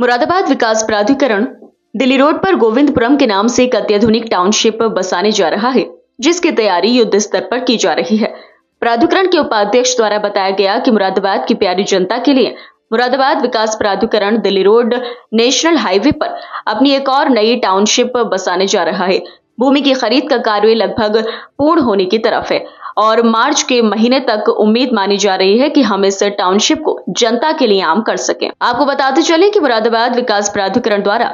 मुरादाबाद विकास प्राधिकरण दिल्ली रोड पर गोविंदपुरम के नाम से एक अत्याधुनिक टाउनशिप बसाने जा रहा है, जिसकी तैयारी युद्ध स्तर पर की जा रही है। प्राधिकरण के उपाध्यक्ष द्वारा बताया गया कि मुरादाबाद की प्यारी जनता के लिए मुरादाबाद विकास प्राधिकरण दिल्ली रोड नेशनल हाईवे पर अपनी एक और नई टाउनशिप बसाने जा रहा है। भूमि की खरीद का कार्य लगभग पूर्ण होने की तरफ है और मार्च के महीने तक उम्मीद मानी जा रही है कि हम इस टाउनशिप को जनता के लिए आम कर सकें। आपको बताते चले कि मुरादाबाद विकास प्राधिकरण द्वारा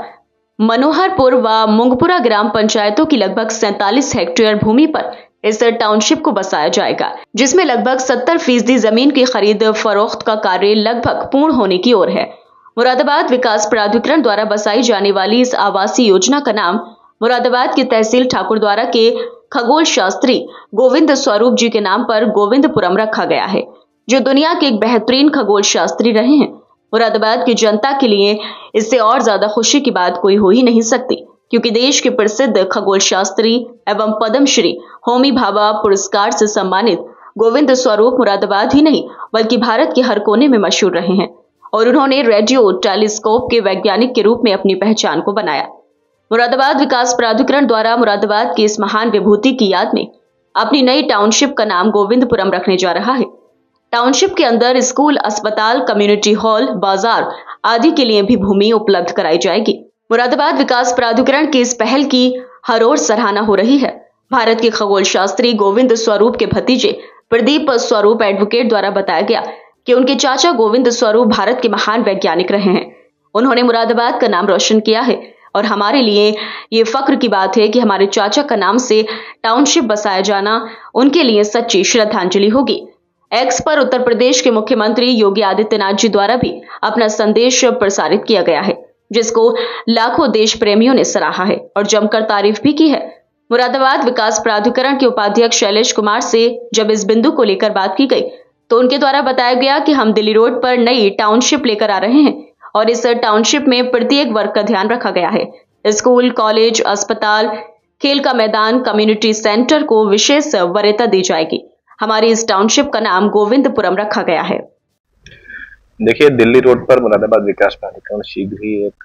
मनोहरपुर व मुंगपुरा ग्राम पंचायतों की लगभग 47 हेक्टेयर भूमि पर इस टाउनशिप को बसाया जाएगा, जिसमें लगभग 70% जमीन की खरीद फरोख्त का कार्य लगभग पूर्ण होने की ओर है। मुरादाबाद विकास प्राधिकरण द्वारा बसाई जाने वाली इस आवासीय योजना का नाम मुरादाबाद की तहसील ठाकुरद्वारा के खगोल शास्त्री गोविंद स्वरूप जी के नाम पर गोविंदपुरम रखा गया है, जो दुनिया के एक बेहतरीन खगोल शास्त्री रहे हैं। मुरादाबाद की जनता के लिए इससे और ज्यादा खुशी की बात कोई हो ही नहीं सकती, क्योंकि देश के प्रसिद्ध खगोल शास्त्री एवं पद्मश्री होमी भाभा पुरस्कार से सम्मानित गोविंद स्वरूप मुरादाबाद ही नहीं बल्कि भारत के हर कोने में मशहूर रहे हैं और उन्होंने रेडियो टेलीस्कोप के वैज्ञानिक के रूप में अपनी पहचान को बनाया। मुरादाबाद विकास प्राधिकरण द्वारा मुरादाबाद की इस महान विभूति की याद में अपनी नई टाउनशिप का नाम गोविंदपुरम रखने जा रहा है। टाउनशिप के अंदर स्कूल, अस्पताल, कम्युनिटी हॉल, बाजार आदि के लिए भी भूमि उपलब्ध कराई जाएगी। मुरादाबाद विकास प्राधिकरण की इस पहल की हर ओर सराहना हो रही है। भारत के खगोल शास्त्री गोविंद स्वरूप के भतीजे प्रदीप स्वरूप एडवोकेट द्वारा बताया गया कि उनके चाचा गोविंद स्वरूप भारत के महान वैज्ञानिक रहे हैं। उन्होंने मुरादाबाद का नाम रोशन किया है और हमारे लिए ये फक्र की बात है कि हमारे चाचा का नाम से टाउनशिप बसाया जाना उनके लिए सच्ची श्रद्धांजलि होगी। एक्स पर उत्तर प्रदेश के मुख्यमंत्री योगी आदित्यनाथ जी द्वारा भी अपना संदेश प्रसारित किया गया है, जिसको लाखों देश प्रेमियों ने सराहा है और जमकर तारीफ भी की है। मुरादाबाद विकास प्राधिकरण के उपाध्यक्ष शैलेश कुमार से जब इस बिंदु को लेकर बात की गई तो उनके द्वारा बताया गया कि हम दिल्ली रोड पर नई टाउनशिप लेकर आ रहे हैं और इस टाउनशिप में प्रत्येक वर्ग का ध्यान रखा गया है। स्कूल, कॉलेज, अस्पताल, खेल का मैदान, कम्युनिटी सेंटर को विशेष वरीयता दी जाएगी। हमारी इस टाउनशिप का नाम गोविंदपुरम रखा गया है। देखिए, दिल्ली रोड पर मुरादाबाद विकास प्राधिकरण शीघ्र ही एक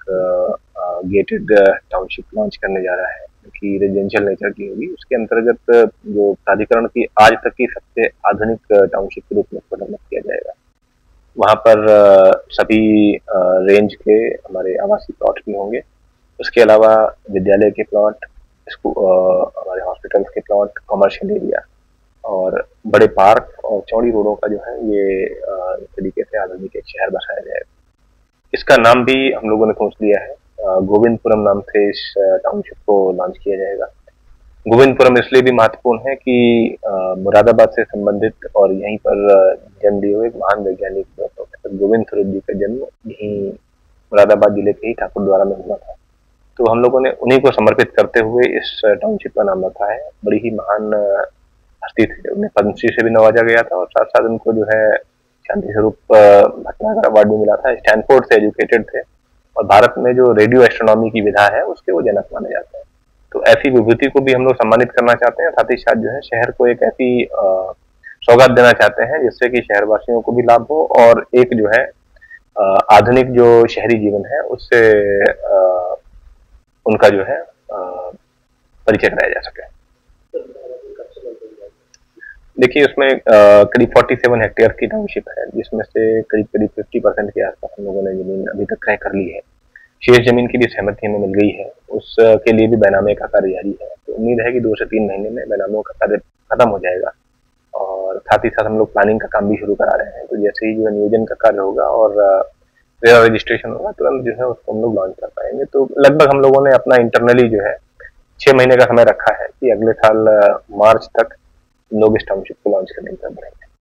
गेटेड टाउनशिप लॉन्च करने जा रहा है, कि रेजिडेंशियल नेचर की होगी। उसके अंतर्गत जो प्राधिकरण की आज तक की सबसे आधुनिक टाउनशिप के रूप में डेवलप किया जाएगा। वहाँ पर सभी रेंज के हमारे आवासीय प्लॉट भी होंगे। उसके अलावा विद्यालय के प्लॉट, हमारे हॉस्पिटल्स के प्लॉट, कमर्शियल एरिया और बड़े पार्क और चौड़ी रोडों का जो है ये तरीके से आधुनिक एक शहर बसाया जाएगा। इसका नाम भी हम लोगों ने सोच लिया है, गोविंदपुरम नाम से इस टाउनशिप को लॉन्च किया जाएगा। गोविंदपुरम इसलिए भी महत्वपूर्ण है कि मुरादाबाद से संबंधित और यहीं पर जन्म लिए हुए एक महान वैज्ञानिक प्रोफेसर गोविंद स्वरूप जी का जन्म यहीं मुरादाबाद जिले के ही ठाकुरद्वारा में हुआ था। तो हम लोगों ने उन्हीं को समर्पित करते हुए इस टाउनशिप का नाम रखा है। बड़ी ही महान हस्ती थे, उन्हें पद्मश्री से भी नवाजा गया था और साथ साथ उनको जो है शांति स्वरूप भटनागर अवार्ड भी मिला था। स्टैनफोर्ड से एजुकेटेड थे और भारत में जो रेडियो एस्ट्रोनॉमी की विधा है उसके वो जनक माने जाते हैं। तो ऐसी विभूति को भी हम लोग सम्मानित करना चाहते हैं, साथ ही साथ जो है शहर को एक ऐसी सौगात देना चाहते हैं जिससे कि शहरवासियों को भी लाभ हो और एक जो है आधुनिक जो शहरी जीवन है उससे उनका जो है परिचय कराया जा सके। देखिए, उसमें करीब 47 हेक्टेयर की टाउनशिप है, जिसमें से करीब 50% के आसपास हम लोगों ने जमीन अभी तक क्रय कर ली है। शेष जमीन की भी सहमति हमें मिल गई है, उसके लिए भी बैनामे का कार्य जारी है। तो उम्मीद है कि 2 से 3 महीने में बैनामों का कार्य खत्म हो जाएगा और साथ ही साथ हम लोग प्लानिंग का काम भी शुरू करा रहे हैं। तो जैसे ही जो नियोजन का कार्य होगा और रजिस्ट्रेशन होगा तुरंत जो है उसको हम लोग लॉन्च कर पाएंगे। तो लगभग हम लोगों ने अपना इंटरनली जो है 6 महीने का समय रखा है कि अगले साल मार्च तक लोग इस टाउनशिप को लॉन्च करने की तरफ बढ़ेंगे।